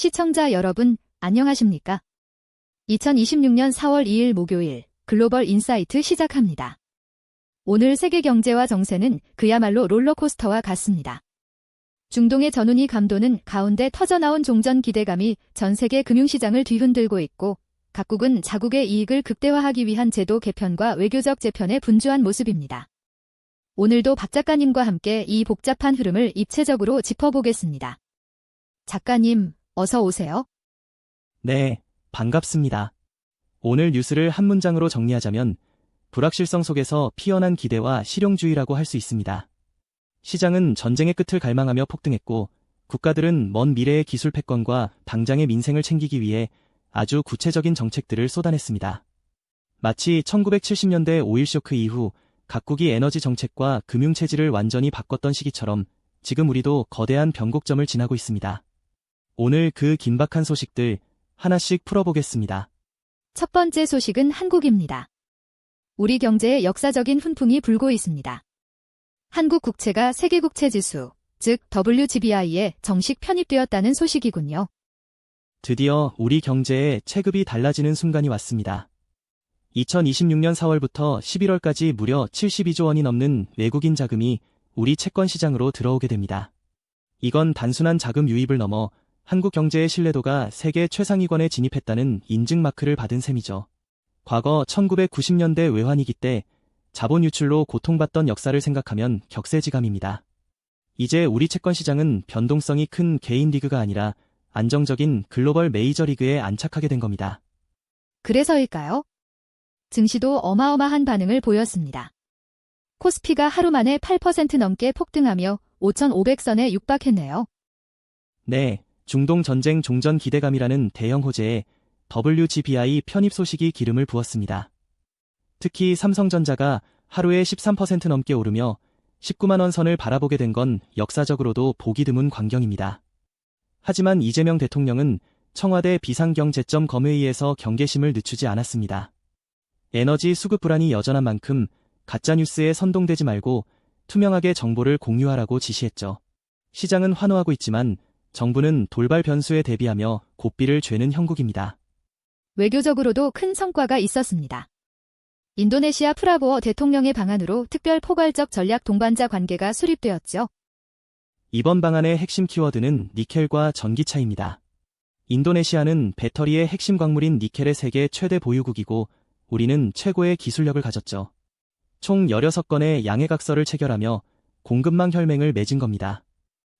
시청자 여러분, 안녕하십니까? 2026년 4월 2일 목요일 글로벌 인사이트 시작합니다. 오늘 세계 경제와 정세는 그야말로 롤러코스터와 같습니다. 중동의 전운이 감도는 가운데 터져나온 종전 기대감이 전 세계 금융시장을 뒤흔들고 있고 각국은 자국의 이익을 극대화하기 위한 제도 개편과 외교적 재편에 분주한 모습입니다. 오늘도 박 작가님과 함께 이 복잡한 흐름을 입체적으로 짚어보겠습니다. 작가님, 어서 오세요. 네, 반갑습니다. 오늘 뉴스를 한 문장으로 정리하자면 불확실성 속에서 피어난 기대와 실용주의라고 할 수 있습니다. 시장은 전쟁의 끝을 갈망하며 폭등했고 국가들은 먼 미래의 기술 패권과 당장의 민생을 챙기기 위해 아주 구체적인 정책들을 쏟아냈습니다. 마치 1970년대 오일 쇼크 이후 각국이 에너지 정책과 금융체질을 완전히 바꿨던 시기처럼 지금 우리도 거대한 변곡점을 지나고 있습니다. 오늘 그 긴박한 소식들 하나씩 풀어보겠습니다. 첫 번째 소식은 한국입니다. 우리 경제에 역사적인 훈풍이 불고 있습니다. 한국 국채가 세계국채지수, 즉 WGBI에 정식 편입되었다는 소식이군요. 드디어 우리 경제에 체급이 달라지는 순간이 왔습니다. 2026년 4월부터 11월까지 무려 72조 원이 넘는 외국인 자금이 우리 채권 시장으로 들어오게 됩니다. 이건 단순한 자금 유입을 넘어 한국 경제의 신뢰도가 세계 최상위권에 진입했다는 인증 마크를 받은 셈이죠. 과거 1990년대 외환위기 때 자본 유출로 고통받던 역사를 생각하면 격세지감입니다. 이제 우리 채권 시장은 변동성이 큰 개인 리그가 아니라 안정적인 글로벌 메이저리그에 안착하게 된 겁니다. 그래서일까요? 증시도 어마어마한 반응을 보였습니다. 코스피가 하루 만에 8% 넘게 폭등하며 5,500선에 육박했네요. 네, 중동 전쟁 종전 기대감이라는 대형 호재에 WGBI 편입 소식이 기름을 부었습니다. 특히 삼성전자가 하루에 13% 넘게 오르며 19만 원 선을 바라보게 된 건 역사적으로도 보기 드문 광경입니다. 하지만 이재명 대통령은 청와대 비상경제점검회의에서 경계심을 늦추지 않았습니다. 에너지 수급 불안이 여전한 만큼 가짜뉴스에 선동되지 말고 투명하게 정보를 공유하라고 지시했죠. 시장은 환호하고 있지만 정부는 돌발 변수에 대비하며 고삐를 죄는 형국입니다. 외교적으로도 큰 성과가 있었습니다. 인도네시아 프라보어 대통령의 방안으로 특별 포괄적 전략 동반자 관계가 수립되었죠. 이번 방안의 핵심 키워드는 니켈과 전기차입니다. 인도네시아는 배터리의 핵심 광물인 니켈의 세계 최대 보유국이고 우리는 최고의 기술력을 가졌죠. 총 16건의 양해각서를 체결하며 공급망 혈맹을 맺은 겁니다.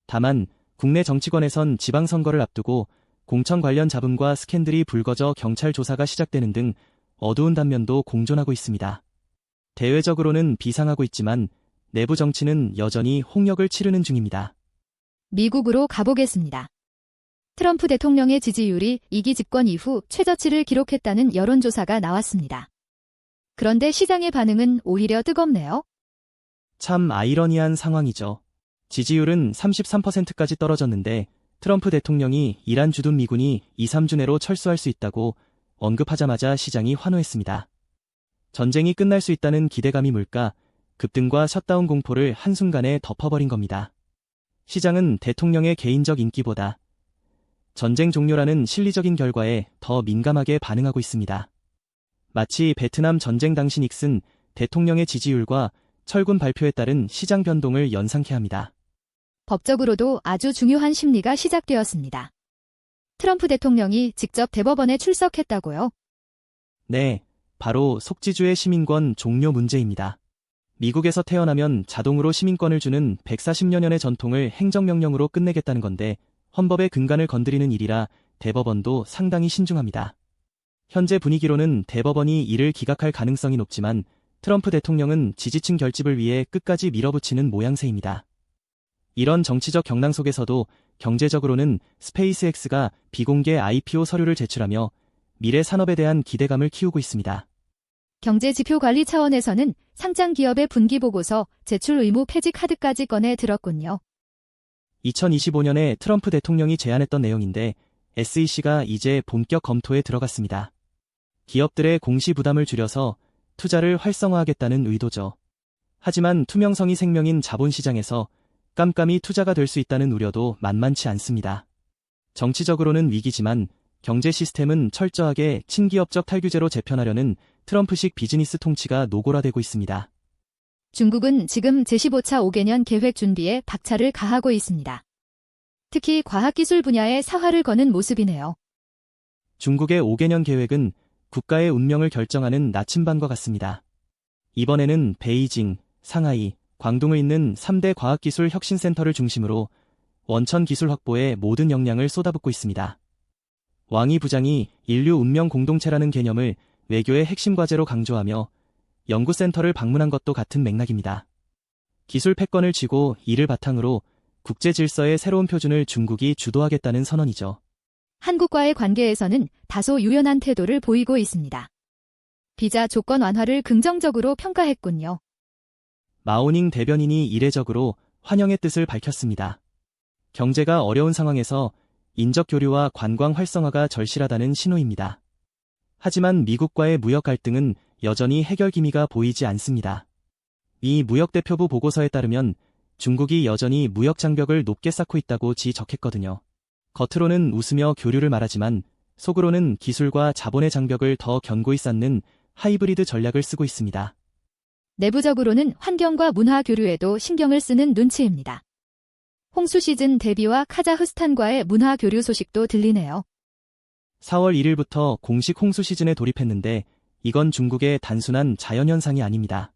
다만 국내 정치권에선 지방선거를 앞두고 공천 관련 잡음과 스캔들이 불거져 경찰 조사가 시작되는 등 어두운 단면도 공존하고 있습니다. 대외적으로는 비상하고 있지만 내부 정치는 여전히 홍역을 치르는 중입니다. 미국으로 가보겠습니다. 트럼프 대통령의 지지율이 2기 집권 이후 최저치를 기록했다는 여론조사가 나왔습니다. 그런데 시장의 반응은 오히려 뜨겁네요. 참 아이러니한 상황이죠. 지지율은 33%까지 떨어졌는데 트럼프 대통령이 이란 주둔 미군이 2-3주 내로 철수할 수 있다고 언급하자마자 시장이 환호했습니다. 전쟁이 끝날 수 있다는 기대감이 물까 급등과 셧다운 공포를 한순간에 덮어버린 겁니다. 시장은 대통령의 개인적 인기보다 전쟁 종료라는 실리적인 결과에 더 민감하게 반응하고 있습니다. 마치 베트남 전쟁 당시 닉슨 대통령의 지지율과 철군 발표에 따른 시장 변동을 연상케 합니다. 법적으로도 아주 중요한 심리가 시작되었습니다. 트럼프 대통령이 직접 대법원에 출석했다고요? 네, 바로 속지주의 시민권 종료 문제입니다. 미국에서 태어나면 자동으로 시민권을 주는 140여 년의 전통을 행정명령으로 끝내겠다는 건데 헌법의 근간을 건드리는 일이라 대법원도 상당히 신중합니다. 현재 분위기로는 대법원이 이를 기각할 가능성이 높지만 트럼프 대통령은 지지층 결집을 위해 끝까지 밀어붙이는 모양새입니다. 이런 정치적 경랑 속에서도 경제적으로는 스페이스X가 비공개 IPO 서류를 제출하며 미래 산업에 대한 기대감을 키우고 있습니다. 경제 지표 관리 차원에서는 상장 기업의 분기 보고서 제출 의무 폐지 카드까지 꺼내 들었군요. 2025년에 트럼프 대통령이 제안했던 내용인데 SEC가 이제 본격 검토에 들어갔습니다. 기업들의 공시 부담을 줄여서 투자를 활성화하겠다는 의도죠. 하지만 투명성이 생명인 자본시장에서 깜깜이 투자가 될 수 있다는 우려도 만만치 않습니다. 정치적으로는 위기지만 경제 시스템은 철저하게 친기업적 탈규제로 재편하려는 트럼프식 비즈니스 통치가 노골화되고 있습니다. 중국은 지금 제15차 5개년 계획 준비에 박차를 가하고 있습니다. 특히 과학기술 분야에 사활을 거는 모습이네요. 중국의 5개년 계획은 국가의 운명을 결정하는 나침반과 같습니다. 이번에는 베이징, 상하이, 광둥을 잇는 3대 과학기술 혁신센터를 중심으로 원천 기술 확보에 모든 역량을 쏟아붓고 있습니다. 왕이 부장이 인류 운명 공동체라는 개념을 외교의 핵심 과제로 강조하며 연구센터를 방문한 것도 같은 맥락입니다. 기술 패권을 쥐고 이를 바탕으로 국제 질서의 새로운 표준을 중국이 주도하겠다는 선언이죠. 한국과의 관계에서는 다소 유연한 태도를 보이고 있습니다. 비자 조건 완화를 긍정적으로 평가했군요. 마오닝 대변인이 이례적으로 환영의 뜻을 밝혔습니다. 경제가 어려운 상황에서 인적 교류와 관광 활성화가 절실하다는 신호입니다. 하지만 미국과의 무역 갈등은 여전히 해결 기미가 보이지 않습니다. 미 무역대표부 보고서에 따르면 중국이 여전히 무역 장벽을 높게 쌓고 있다고 지적했거든요. 겉으로는 웃으며 교류를 말하지만 속으로는 기술과 자본의 장벽을 더 견고히 쌓는 하이브리드 전략을 쓰고 있습니다. 내부적으로는 환경과 문화 교류에도 신경을 쓰는 눈치입니다. 홍수 시즌 대비와 카자흐스탄과의 문화 교류 소식도 들리네요. 4월 1일부터 공식 홍수 시즌에 돌입했는데 이건 중국의 단순한 자연현상이 아닙니다.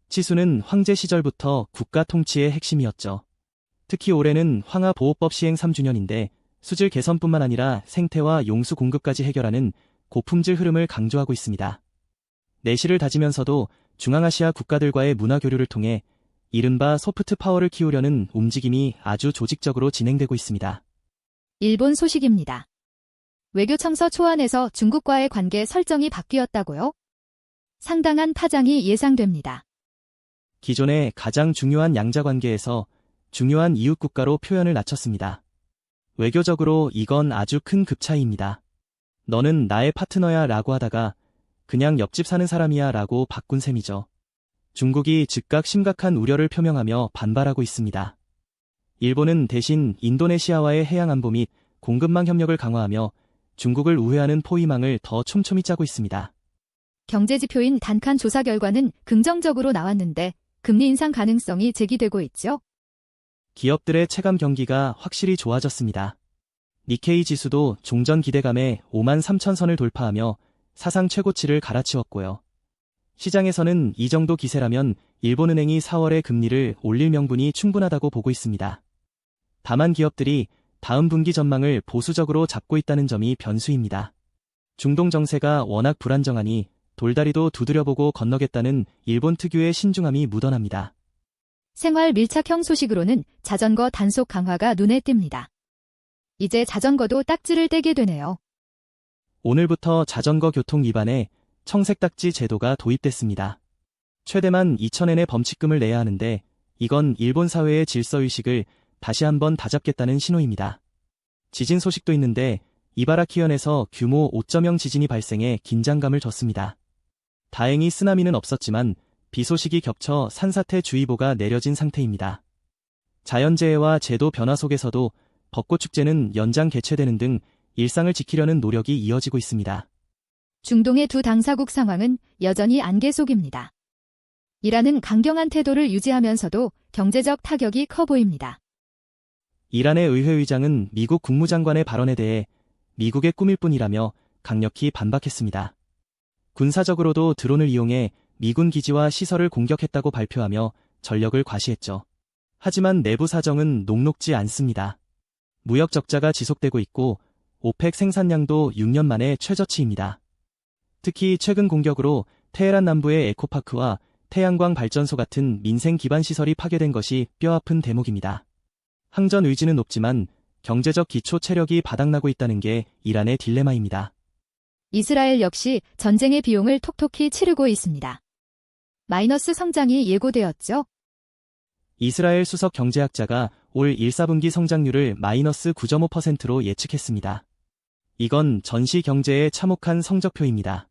치수는 황제 시절부터 국가 통치의 핵심이었죠. 특히 올해는 황하보호법 시행 3주년인데 수질 개선뿐만 아니라 생태와 용수 공급까지 해결하는 고품질 흐름을 강조하고 있습니다. 내실을 다지면서도 중앙아시아 국가들과의 문화 교류를 통해 이른바 소프트 파워를 키우려는 움직임이 아주 조직적으로 진행되고 있습니다. 일본 소식입니다. 외교청서 초안에서 중국과의 관계 설정이 바뀌었다고요? 상당한 파장이 예상됩니다. 기존의 가장 중요한 양자관계에서 중요한 이웃국가로 표현을 낮췄습니다. 외교적으로 이건 아주 큰 급차이입니다. 너는 나의 파트너야 라고 하다가 그냥 옆집 사는 사람이야 라고 바꾼 셈이죠. 중국이 즉각 심각한 우려를 표명하며 반발하고 있습니다. 일본은 대신 인도네시아와의 해양안보 및 공급망 협력을 강화하며 중국을 우회하는 포위망을 더 촘촘히 짜고 있습니다. 경제지표인 단칸 조사 결과는 긍정적으로 나왔는데 금리 인상 가능성이 제기되고 있죠. 기업들의 체감 경기가 확실히 좋아졌습니다. 니케이 지수도 종전 기대감에 53,000선을 돌파하며 사상 최고치를 갈아치웠고요. 시장에서는 이 정도 기세라면 일본은행이 4월에 금리를 올릴 명분이 충분하다고 보고 있습니다. 다만 기업들이 다음 분기 전망을 보수적으로 잡고 있다는 점이 변수입니다. 중동 정세가 워낙 불안정하니 돌다리도 두드려보고 건너겠다는 일본 특유의 신중함이 묻어납니다. 생활 밀착형 소식으로는 자전거 단속 강화가 눈에 띕니다. 이제 자전거도 딱지를 떼게 되네요. 오늘부터 자전거 교통 위반에 청색 딱지 제도가 도입됐습니다. 최대만 2,000엔의 범칙금을 내야 하는데 이건 일본 사회의 질서의식을 다시 한번 다잡겠다는 신호입니다. 지진 소식도 있는데 이바라키현에서 규모 5.0 지진이 발생해 긴장감을 줬습니다. 다행히 쓰나미는 없었지만 비 소식이 겹쳐 산사태주의보가 내려진 상태입니다. 자연재해와 제도 변화 속에서도 벚꽃축제는 연장 개최되는 등 일상을 지키려는 노력이 이어지고 있습니다. 중동의 두 당사국 상황은 여전히 안개 속입니다. 이란은 강경한 태도를 유지하면서도 경제적 타격이 커 보입니다. 이란의 의회의장은 미국 국무장관의 발언에 대해 미국의 꿈일 뿐이라며 강력히 반박했습니다. 군사적으로도 드론을 이용해 미군 기지와 시설을 공격했다고 발표하며 전력을 과시했죠. 하지만 내부 사정은 녹록지 않습니다. 무역 적자가 지속되고 있고 오펙 생산량도 6년 만에 최저치입니다. 특히 최근 공격으로 테헤란 남부의 에코파크와 태양광 발전소 같은 민생 기반 시설이 파괴된 것이 뼈아픈 대목입니다. 항전 의지는 높지만 경제적 기초 체력이 바닥나고 있다는 게 이란의 딜레마입니다. 이스라엘 역시 전쟁의 비용을 톡톡히 치르고 있습니다. 마이너스 성장이 예고되었죠. 이스라엘 수석 경제학자가 올 1, 4분기 성장률을 마이너스 9.5%로 예측했습니다. 이건 전시 경제의 참혹한 성적표입니다.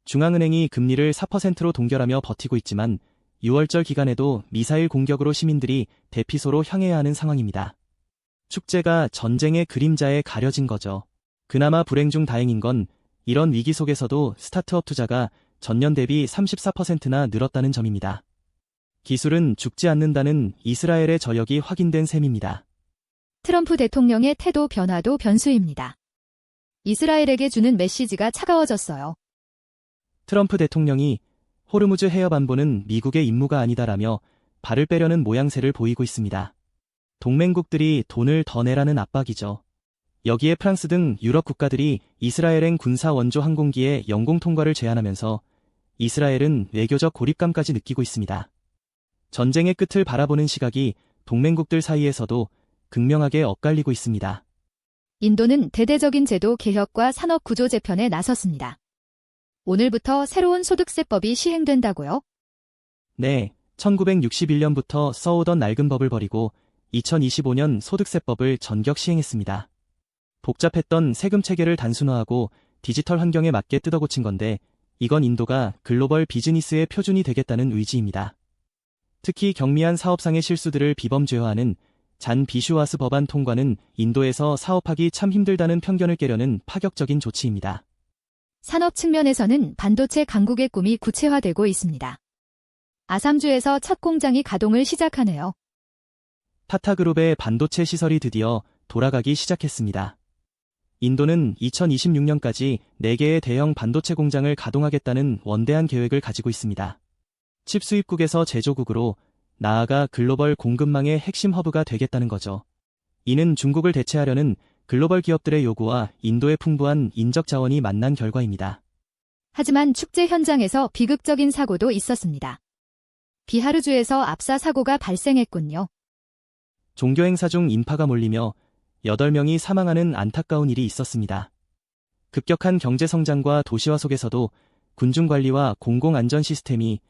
중앙은행이 금리를 4%로 동결하며 버티고 있지만 6월절 기간에도 미사일 공격으로 시민들이 대피소로 향해야 하는 상황입니다. 축제가 전쟁의 그림자에 가려진 거죠. 그나마 불행 중 다행인 건 이런 위기 속에서도 스타트업 투자가 전년 대비 34%나 늘었다는 점입니다. 기술은 죽지 않는다는 이스라엘의 저력이 확인된 셈입니다. 트럼프 대통령의 태도 변화도 변수입니다. 이스라엘에게 주는 메시지가 차가워졌어요. 트럼프 대통령이 호르무즈 해협 안보는 미국의 임무가 아니다라며 발을 빼려는 모양새를 보이고 있습니다. 동맹국들이 돈을 더 내라는 압박이죠. 여기에 프랑스 등 유럽 국가들이 이스라엘행 군사 원조 항공기의 영공 통과를 제한하면서 이스라엘은 외교적 고립감까지 느끼고 있습니다. 전쟁의 끝을 바라보는 시각이 동맹국들 사이에서도 극명하게 엇갈리고 있습니다. 인도는 대대적인 제도 개혁과 산업 구조 재편에 나섰습니다. 오늘부터 새로운 소득세법이 시행된다고요? 네, 1961년부터 써오던 낡은 법을 버리고 2025년 소득세법을 전격 시행했습니다. 복잡했던 세금 체계를 단순화하고 디지털 환경에 맞게 뜯어고친 건데 이건 인도가 글로벌 비즈니스의 표준이 되겠다는 의지입니다. 특히 경미한 사업상의 실수들을 비범죄화하는 잔 비슈와스 법안 통과는 인도에서 사업하기 참 힘들다는 편견을 깨려는 파격적인 조치입니다. 산업 측면에서는 반도체 강국의 꿈이 구체화되고 있습니다. 아삼주에서 첫 공장이 가동을 시작하네요. 타타그룹의 반도체 시설이 드디어 돌아가기 시작했습니다. 인도는 2026년까지 4개의 대형 반도체 공장을 가동하겠다는 원대한 계획을 가지고 있습니다. 칩 수입국에서 제조국으로 나아가 글로벌 공급망의 핵심 허브가 되겠다는 거죠. 이는 중국을 대체하려는 글로벌 기업들의 요구와 인도의 풍부한 인적 자원이 만난 결과입니다. 하지만 축제 현장에서 비극적인 사고도 있었습니다. 비하르주에서 압사 사고가 발생했군요. 종교 행사 중 인파가 몰리며 8명이 사망하는 안타까운 일이 있었습니다. 급격한 경제 성장과 도시화 속에서도 군중 관리와 공공안전 시스템이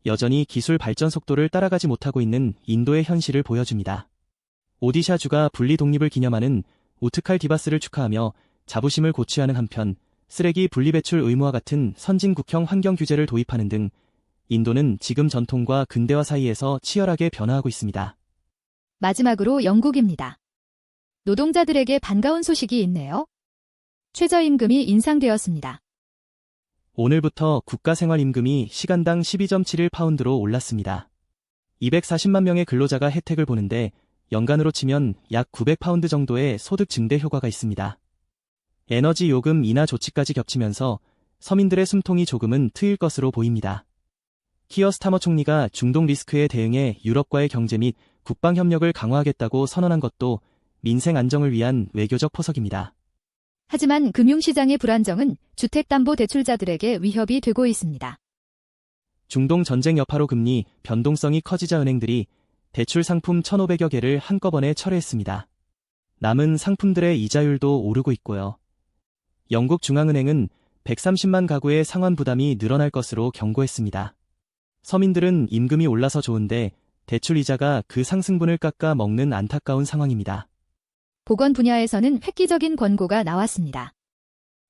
여전히 기술 발전 속도를 따라가지 못하고 있는 인도의 현실을 보여줍니다. 오디샤주가 분리 독립을 기념하는 우트칼 디바스를 축하하며 자부심을 고취하는 한편 쓰레기 분리배출 의무화 같은 선진국형 환경 규제를 도입하는 등 인도는 지금 전통과 근대화 사이에서 치열하게 변화하고 있습니다. 마지막으로 영국입니다. 노동자들에게 반가운 소식이 있네요. 최저임금이 인상되었습니다. 오늘부터 국가생활임금이 시간당 12.71파운드로 올랐습니다. 240만 명의 근로자가 혜택을 보는데 연간으로 치면 약 900파운드 정도의 소득 증대 효과가 있습니다. 에너지 요금 인하 조치까지 겹치면서 서민들의 숨통이 조금은 트일 것으로 보입니다. 키어 스타머 총리가 중동 리스크에 대응해 유럽과의 경제 및 국방 협력을 강화하겠다고 선언한 것도 민생 안정을 위한 외교적 포석입니다. 하지만 금융시장의 불안정은 주택담보대출자들에게 위협이 되고 있습니다. 중동 전쟁 여파로 금리 변동성이 커지자 은행들이 대출 상품 1,500여 개를 한꺼번에 철회했습니다. 남은 상품들의 이자율도 오르고 있고요. 영국 중앙은행은 130만 가구의 상환 부담이 늘어날 것으로 경고했습니다. 서민들은 임금이 올라서 좋은데 대출 이자가 그 상승분을 깎아 먹는 안타까운 상황입니다. 보건 분야에서는 획기적인 권고가 나왔습니다.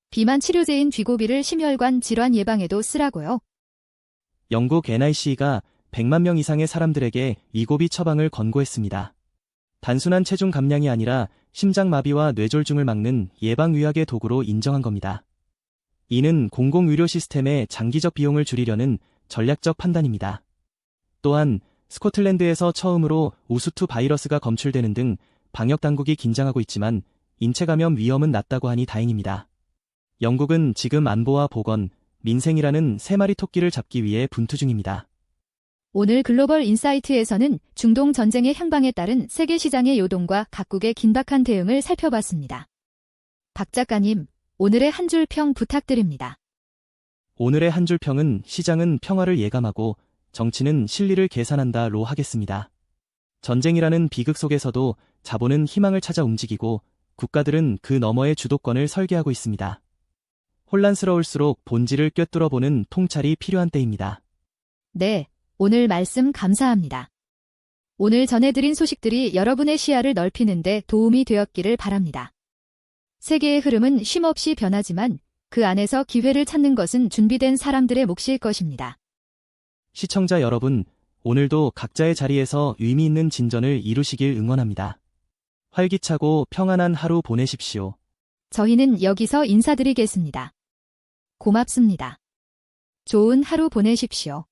비만 치료제인 쥐고비를 심혈관 질환 예방에도 쓰라고요. 영국 NIC가 100만 명 이상의 사람들에게 위고비 처방을 권고했습니다. 단순한 체중 감량이 아니라 심장마비와 뇌졸중을 막는 예방의학의 도구로 인정한 겁니다. 이는 공공의료 시스템의 장기적 비용을 줄이려는 전략적 판단입니다. 또한 스코틀랜드에서 처음으로 우수투 바이러스가 검출되는 등 방역당국이 긴장하고 있지만 인체 감염 위험은 낮다고 하니 다행입니다. 영국은 지금 안보와 보건, 민생이라는 3마리 토끼를 잡기 위해 분투 중입니다. 오늘 글로벌 인사이트에서는 중동 전쟁의 향방에 따른 세계 시장의 요동과 각국의 긴박한 대응을 살펴봤습니다. 박 작가님, 오늘의 한 줄 평 부탁드립니다. 오늘의 한 줄 평은 시장은 평화를 예감하고 정치는 실리를 계산한다로 하겠습니다. 전쟁이라는 비극 속에서도 자본은 희망을 찾아 움직이고 국가들은 그 너머의 주도권을 설계하고 있습니다. 혼란스러울수록 본질을 꿰뚫어보는 통찰이 필요한 때입니다. 네, 오늘 말씀 감사합니다. 오늘 전해드린 소식들이 여러분의 시야를 넓히는 데 도움이 되었기를 바랍니다. 세계의 흐름은 쉼없이 변하지만 그 안에서 기회를 찾는 것은 준비된 사람들의 몫일 것입니다. 시청자 여러분, 오늘도 각자의 자리에서 의미 있는 진전을 이루시길 응원합니다. 활기차고 평안한 하루 보내십시오. 저희는 여기서 인사드리겠습니다. 고맙습니다. 좋은 하루 보내십시오.